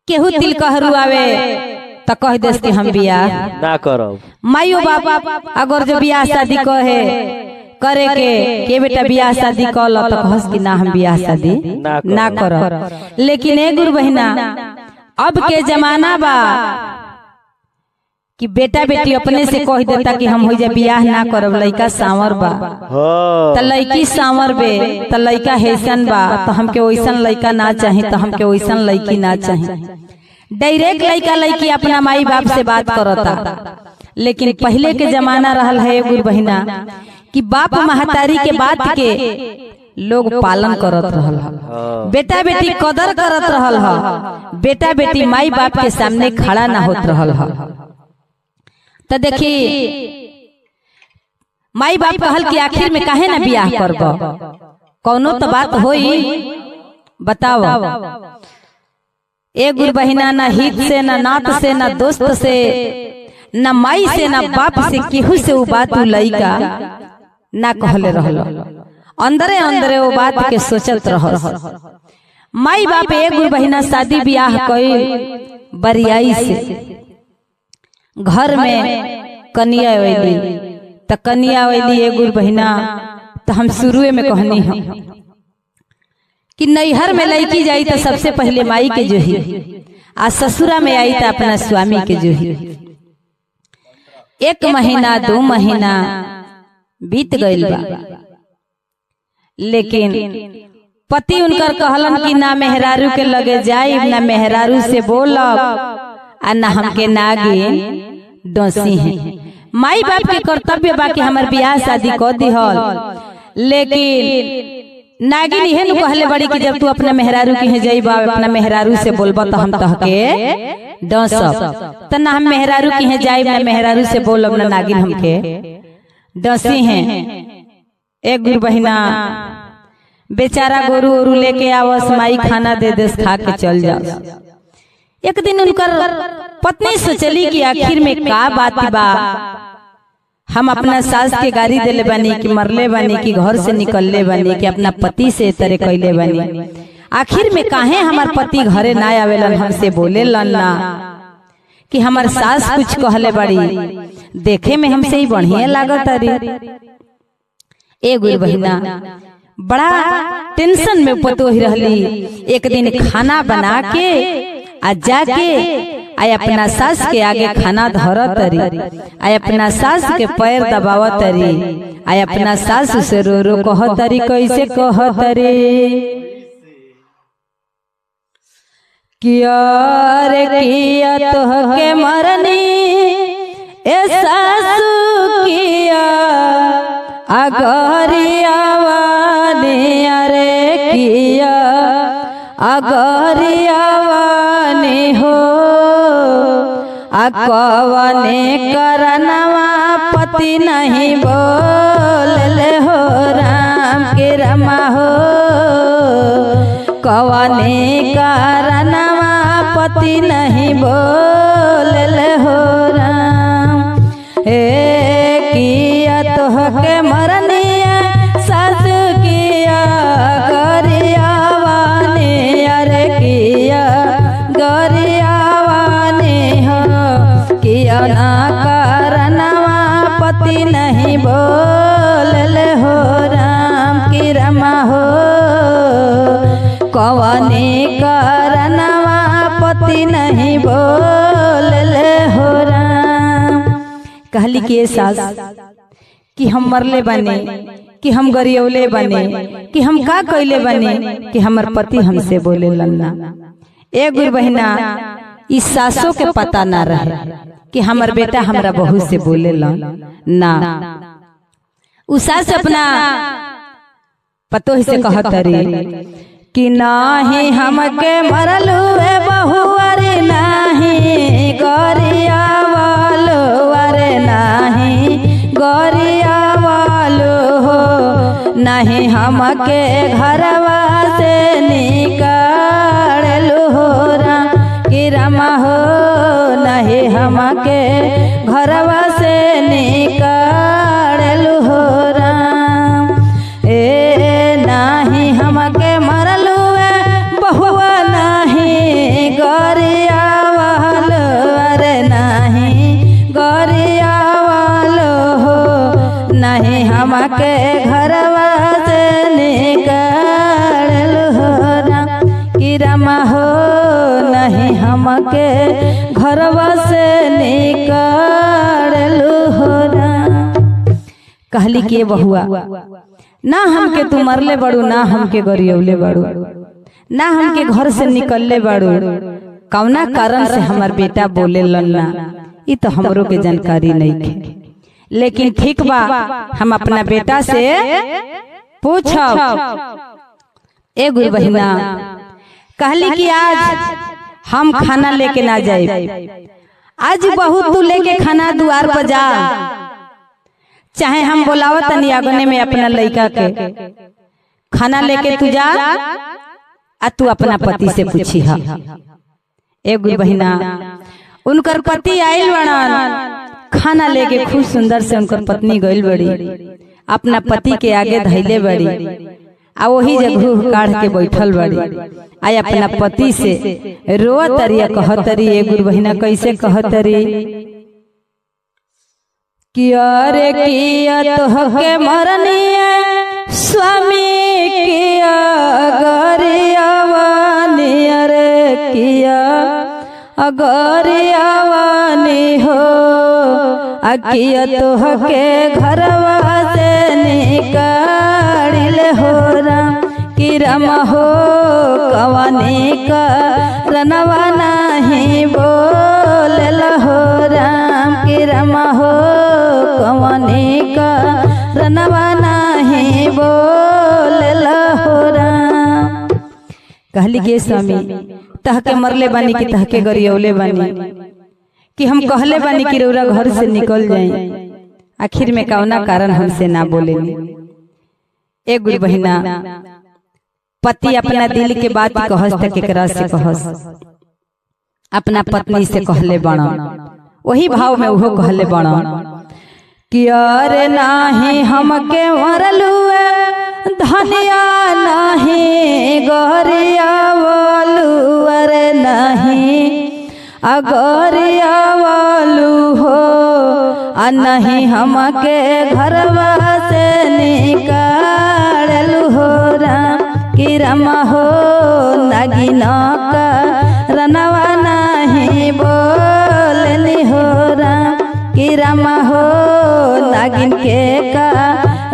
केहू तिल कहरु आवे तो कह देस कि हम बियाह ना करब। माइयो बाप अगर जो बियाह शादी कहे करे के बेटा बियाह शादी कल तो कहस कि ना हम बियाह शादी ना करब। लेकिन ए गुरु बहिना अब के जमाना बा कि बेटा बेटी अपने से कह देता कि हम हो जा बियाह ना करब, लइका सांवर बा त लइकी सांवर बे त लइका हैसन बा तो हमके वैसन लइका ना चाही, तो हमके वैसन लइकी ना चाही। डायरेक्ट लइका लइकी अपना माई बाप से बात करता। लेकिन पहले के जमाना रहल है गुरु बहिना कि बाप महतारी के बात के लोग पालन करत रहल, बेटा बेटी कदर करत रहल, बेटा बेटी माई बाप के सामने खड़ा ना होत रहल। तो देखी माई बाप कहल कि आखिर में काहे ना बियाह करब, कौनो तो बात होई बताओ। ए गुरु बहिना ना हित से, ना नात से, ना दोस्त से, ना माई से, ना बाप से, केहू से वो बात लइका ना कहले रहल। अंदरे अंदरे वो बात के सोचत रहल। माई बाप ए गुरु बहिना शादी बियाह कइल बरियाई से, घर में कनिया वैली त कनिया वैली ए गुरु बहिना तो हम शुरुए में कहनी हम कि नैहर में लड़की जाई तो सबसे पहले माई के जो ही, आ ससुरा में आई तो अपना स्वामी के जो ही। 1 महीना 2 महीना बीत गइल बा, लेकिन पति उनकर कहलन कि ना मेहरारू के लगे जाई, ना मेहरारू से बोलब, आ ना हमके नागिन डोसी है। माई बाप के कर्तव्य बा कि हमार बियाह शादी कर दिहल, लेकिन नागिन इहे नु कहले बड़ी कि जब तू अपना मेहरारू के जाइबा, अपना मेहरारू से बोलबा तो हम तहके डसब, त ना हम मेहरारू के जाइब, ना मेहरारू से बोलब, ना नागिन हमके डसी हैं। एक गुरु बहिना बेचारा गोरू ओरू लेके आवस, माई खाना दे देस, खा के चल जाओ। एक दिन उनकर पत्नी सोचली कि आखिर में का बात बा, हम अपना सास के गाड़ी देले बानी कि मरले बानी कि घर से निकलले बानी कि अपना पति से तरह कैले बानी, आखिर में काहे हमार पति घरे ना आवेलन, हमसे बोले लन ना कि हमार सास कुछ कहले बड़ी, देखे में हमसे ही बढ़िया लागत अरे। एगो बहिना बड़ा टेंशन में पतोही रहली। एक दिन खाना बना के आ जाके आय अपना सास के आगे खाना धरत तरी, आय अपना सास के पैर दबावत तरी, आय अपना सास से रो रो कहत तरी। कैसे कहत तरी? किया रे किया तोहके मरनी ए सासू किया अगरियावानी, अरे किया अगरियावानी हो, अकवने करनवा पति नहीं बोले हो, राम के रमा हो, कवने करनवा पति नहीं बोले हो राम। किया तोहके मरनिया सास किया गरियावानी, अरे किया गरियावानी हो, किया ना करनवा पति नहीं बोले हो, राम की रमा हो, कवने करनवा पति नहीं बोले हो राम। कहली कि सास कि हम मरले बने, कि हम गरियौले बने, कि हम का कैले बने कि हमर पति हमसे बोले लन्ना। एगो बहिना इस सासों के पता ना रहे कि हमर बेटा हमरा बहू से बोले ना। उ सास अपना पतोही से कहत रही कि नाही हमके मरल हुए बहू, अरे नाही गरियावालो, अरे नाही गरियावालो हो, नहीं हमके घरवा से निकालू हो, राम की रमा हो, नहीं हमके घरवा से निकालू हो राम। नाही हमके मरल बहुआ नहीं गरियावालो, अरे नहीं गरियावालो हो, नहीं हमके घरवा से निकालू हो, राम की रमा हो, नहीं हमके घरवा से निकालू हो राम। कहली कि बहुआ ना हमके तू मरले बड़ू, ना हमके गरियौले बड़ू, ना हमके घर से निकलले बाड़ू, कौना कारण से हमार बेटा बोले लन्ना, ये तो हमरो के जानकारी नहीं थी। लेकिन ठीक बा, हम अपना बेटा से पूछब। एगो बहिना कहली कि आज हम खाना लेके ना जाए, आज बहू तू लेके खाना द्वार पर जा, चाहे हम बोलावत तनी आगने में अपना लड़का के खाना लेके तू जा, आ तू अपना पति से पूछी हा। एगो बहिना उनकर पति आइल बड़न, खाना लेके खूब सुंदर से उनकर पत्नी गइल बड़ी, अपना पति के आगे धैले बड़ी, आ वही जगह काढ़ के बैठल बड़ी, आ अपना पति से रोत तरिया कहतरी। एगो बहिना कैसे कहतरी कि अरे किया तोहके मरनिया स्वामी किया गरियावानी, अरे किया अगरियावानी हो, किया तोहके घरवा से निकालिले हो, राम की रमा हो, कवने करनवा नहीं बोले हो, राम की रमा हो, कवने करनवा नहीं बोले हो राम। कहली के स्वामी तहके मरले बानी कि तहके गरियौले बानी, कि हम कहले बानी कि रौरा घर से निकल जाए, आखिर में कौना कारण हमसे ना बोले। एगो बहिना पति अपना दिल के बात कहस त केकरा से कहस, अपना पत्नी से कहले बड़ा, वही भाव में वो कहले बड़ा कि अरे नाही हमके मरलुए धनिया नहीं गोरिया बोलू, अरे नहीं अगोरिया बोलू हो, नहीं हमके घरवा से निकालू हो राम कि रमा हो नगिना का रनवा नहीं बोलनी हो राम कि रमा हो नागिन के का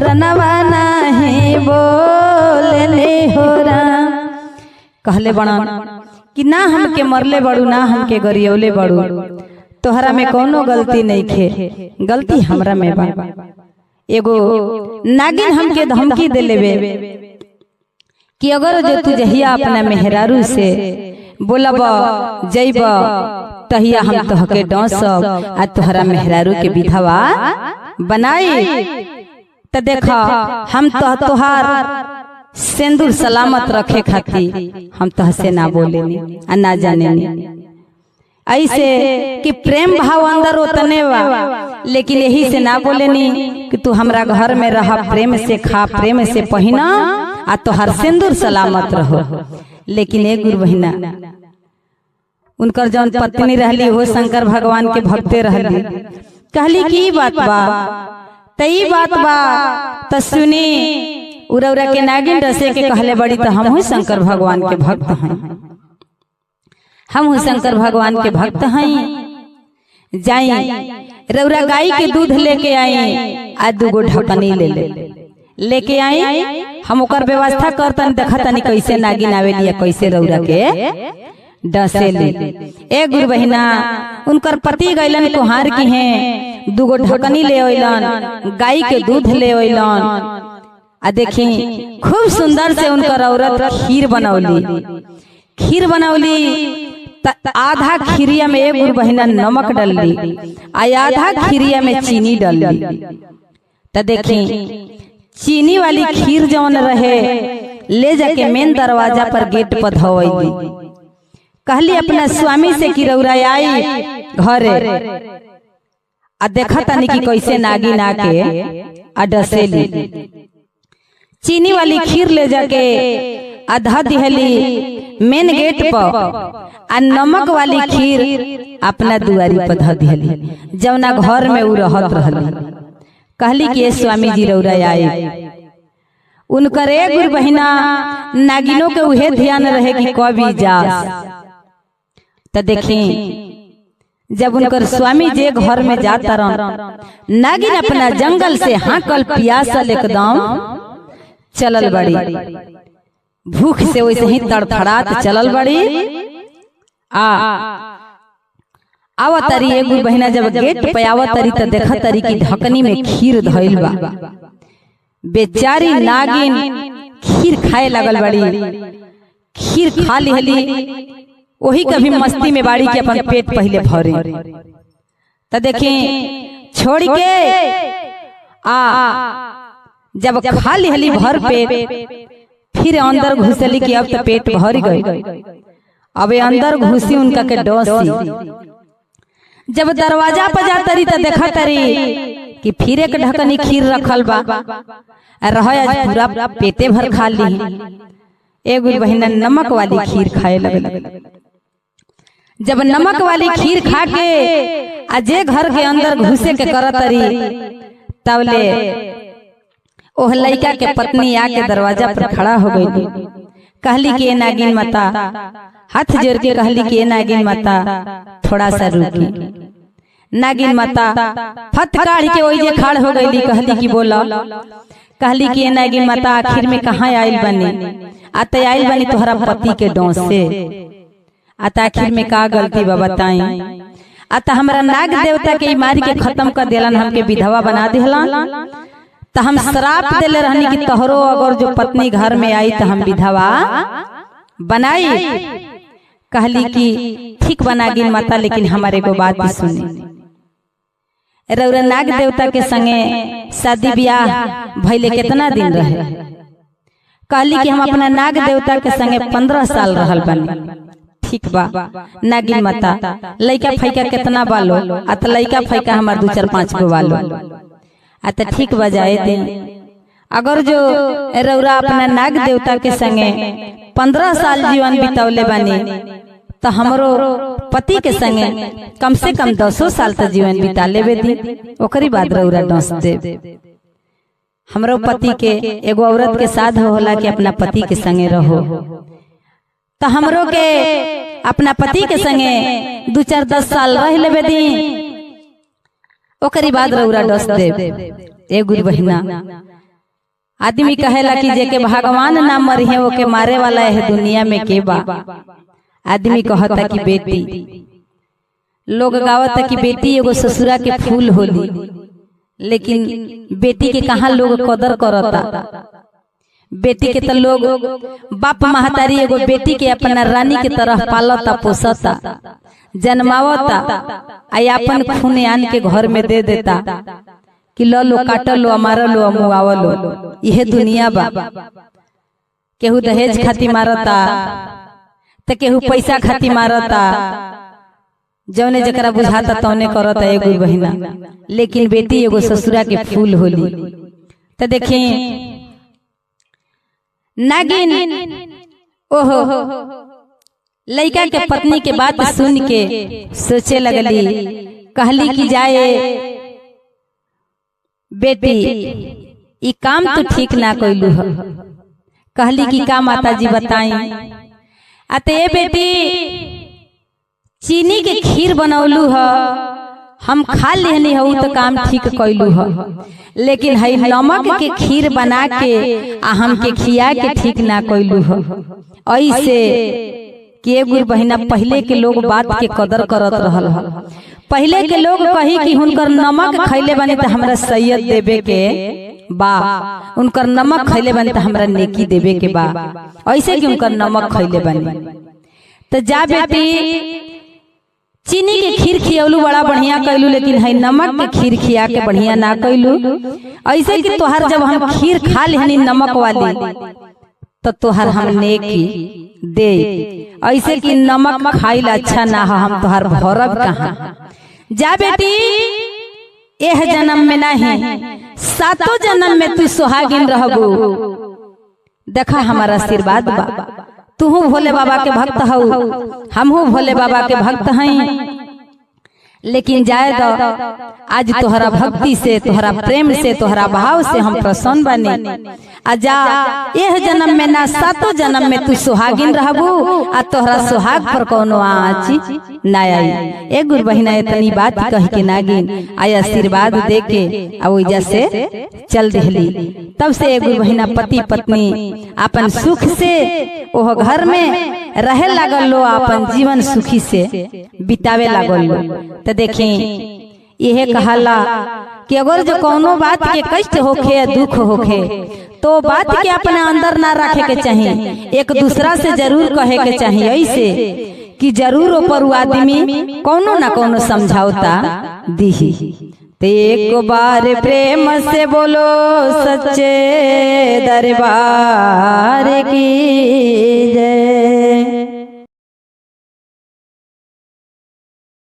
रनवा नहीं बोलनी हो राम। कहले बड़ा कि ना हमके मरले बड़ू ना हमके गरियौले बड़ू, तोहरा में कोनो गलती नहीं खे, गलती हमरा में बा। एगो नागिन हमके धमकी दे लेवे कि अगर जो तू जहिया अपना मेहरारू से बोलब जइब तहिया हम तोहके डसब आ तोहरा मेहरारू के विधवा बनाई, त देखा हम तोहार सिंदूर सलामत रखे खातिर हम तहसे ना बोलेनी आ ना जानेनी। ऐसे कि प्रेम भाव अंदर उतने बा, लेकिन यही से ना बोलेनी कि तू हमरा घर में रह, प्रेम से खा, प्रेम से पहिना आ तोहर सिंदूर सलामत रहो। लेकिन एक गुरु बहिना उनकर जौन पत्नी रहली वो शंकर भगवान के भक्ते रहली, कहली कि ई बात बा तई बात बा त सुनी उरौरा के नागिन डसे के कहले बड़ी तो हम शंकर भगवान के भक्त हैं, हम शंकर भगवान के भक्त हैं। जाई रौरा गाय के दूध लेके आई आ दूगो ढकनी लेके आई, हम ओकर व्यवस्था करतन, देखतनी कैसे नागिन आवेली या कैसे रौरा के डसेली। ए गुरु बहिना उनकर पति गइलन कुहार की हैं, दूगो ढकनी ले अइलन, गाय के दूध ले अइलन आ देखी खूब सुंदर से उनकर औरत खीर बनौली। आधा खीरिया में एक गुरु बहिना नमक डलली आ आधा खीरिया में चीनी डलली। त देखी चीनी वाली खीर जौन रहे ले जाके मेन दरवाजा पर गेट पर धोवैली। कहली अपना स्वामी से कि रौरा आई घरे आ देखा तनी कि कैसे नागिन आके आ डसेली। चीनी वाली खीर ले जाके आधा दिहली मेन गेट पर आ नमक वाली खीर अपना दुआरी पर ध दिहली जौना घर में उ रहत रहली। कहली कि स्वामी जी रौरा आई। उनकर एक गुरु बहिना नागिनों के उहे ध्यान रहे कि कभी जास। त देखी जब उनकर स्वामी जे घर में जाता रह नागिन अपना जंगल से हाकल पियासल एकदम चलल बड़ी, भूख से वैसे ही तड़फड़ात चलल बड़ी। आवतरी एगो बहिना जब गेट पे आवतरी त देखतरी कि ढकनी में खीर धइल बा। बेचारी नागिन खीर खाए लगल बड़ी, खीर खा लिहली, वही कभी मस्ती में बाड़ी के अपन पेट पहले भरे। त देखी छोड़ के जब खा लिहली भर पेट, फिर अंदर घुसली कि अब तो पेट भर गई। अब अंदर घुसी उनका के डोसी। जब दरवाजा पर जातरी त देखा तरी कि फिर एक ढकनी खीर रखल बा, रह आज पूरा पेटे भर खा ली। एगो बहिना नमक वाली खीर खाए लगल। जब नमक वाली खीर खा के अजे घर के अंदर घुसे के करतरी तबले ओह लड़का के पत्नी आके दरवाजा पर खड़ा हो गई। कहली कि नागिन माता, हाथ जोड़ के कहली कि नागिन माता थोड़ा सा रुकी। नागिन माता फट काढ़ के वही जे खड़ हो गई। कहली कि बोला। कहली कि नागिन माता आखिर में कहाँ आयल बनी? आते आयल बनी तोहरा पति के डोंस से। आता आखिर में का गलती बा बताई? आता हमरा नाग देवता के मारी के खत्म कर देलन, हमके विधवा बना देहलन। तो हम श्राप देले रहनी कि तोहरो अगर जो पत्नी घर में आई तो हम विधवा बनाई। कहली कि ठीक बनागिन माता, लेकिन हमारे को बात भी सुनी। रौरा नाग देवता के संगे शादी ब्याह भइले कितना दिन रहे? कहली कि हम अपना नाग देवता के संगे 15 साल रहल बनी। ठीक बा नागिन माता लइका फैका कितना बालो आ त लइका फैका हमार 2 4 5 गो बालो आ त ठीक बा जाए दे। अगर जो रौरा अपना नाग देवता के संगे 15 साल जीवन बितावले बानी तो हमरो पति के संगे कम से कम 10 साल तक जीवन बिता लेबे दी, ओकरी बाद रौरा डस दे। हमरो पति के एगो औरत के साथ होला कि अपना पति के संगे रहो, तो हमरो के अपना पति के संगे 2 4 10 साल रह लेबे दी, ओकरी बाद रौरा डस दे। ए गुरु बहिना, आदमी कहेला कि जेके भगवान ना मरिहे वो के मारे वाला है दुनिया में के बा। आदमी कहता कि बेटी, लोग गावता कि बेटी एगो ससुरा के फूल होली, लेकिन बेटी के कहाँ लोग कदर करता। बेटी के तो लोग बाप महतारी एगो बेटी के अपना रानी के तरह पालता पोसता जन्मावता आ अपन खून आन के घर में दे देता कि लो लो काटो लो मारो लो मुआवो लो। यह दुनिया बा। केहू दहेज खाती मारता तो केहू पैसा खाती मारता, जौने जकरा बुझाता तौने करता। ए गुरु बहिना, लेकिन बेटी एगो ससुरा के फूल होली। तो देखी नागिन ओहो लइका के पत्नी के बात सुन के सोचे लगली, कहली कि जाए बेटी ई काम तो ठीक ना कइलू ह। कहली कि का माता जी बताई। अते बेटी चीनी के खीर बनौलू ह, हम खा लेनी हूँ तो काम ठीक कइलू ह, लेकिन हई नमक के खीर बना के आ हमके खिया के ठीक ना कइलू ह। ऐसे के गुरु बहिना, पहले के लोग बात के कदर करत रहल ह। पहले के लोग कही कि हुनकर नमक खैले बने तो हमरा सैयद देवे के बा, उनकर नमक खैले बने तो हमरा नेकी देवे के बा। ऐसे कि उनकर नमक खैले बने तो जा बेटी चीनी के खीर खियौलू बड़ा बढ़िया कैलू, लेकिन है नमक के खीर खिया के बढ़िया ना कैलू। ऐसे कि तोहर जब हम खीर खा लेनी नमक वाली तो तोहर हम नेकी दे। ऐसे कि नमक खाइल अच्छा ना हो, हम तोहर भरब कहाँ। जा बेटी एह जन्म में नहीं 7 जन्म में तू सुहागिन रहबू। देखा हमारा आशीर्वाद बा। तू भोले बाबा के भक्त हऊ, हमहू भोले बाबा के भक्त हैं, लेकिन जाए दो आज तोहरा भक्ति से, तोहरा प्रेम से, तोहरा भाव से हम प्रसन्न बने। आजा यह जन्म में ना 7 जन्म में तू सुहागिन रहबू आ तोहरा सुहाग पर कोनो आँच ना आई। ए गुरु बहिना, इतनी बात कह के नागिन आय आशीर्वाद दे के आ ओइजा से चल देहली। तब से ए गुरु बहिना पति पत्नी अपन सुख से ओह घर में रहे लागल लो, अपन जीवन सुखी से बितावे लागल लो। तो देखी यह कहला कि अगर जो कोनो बात के कष्ट होखे या दुख होखे तो बात के अपने अंदर ना रखे के चाहिए, एक दूसरा से जरूर कहे के चाहिए। ऐसे कि जरूर ऊपर आदमी कोनो ना कोनो समझौता दी। तो एक बार प्रेम से बोलो सच्चे दरबार की जय।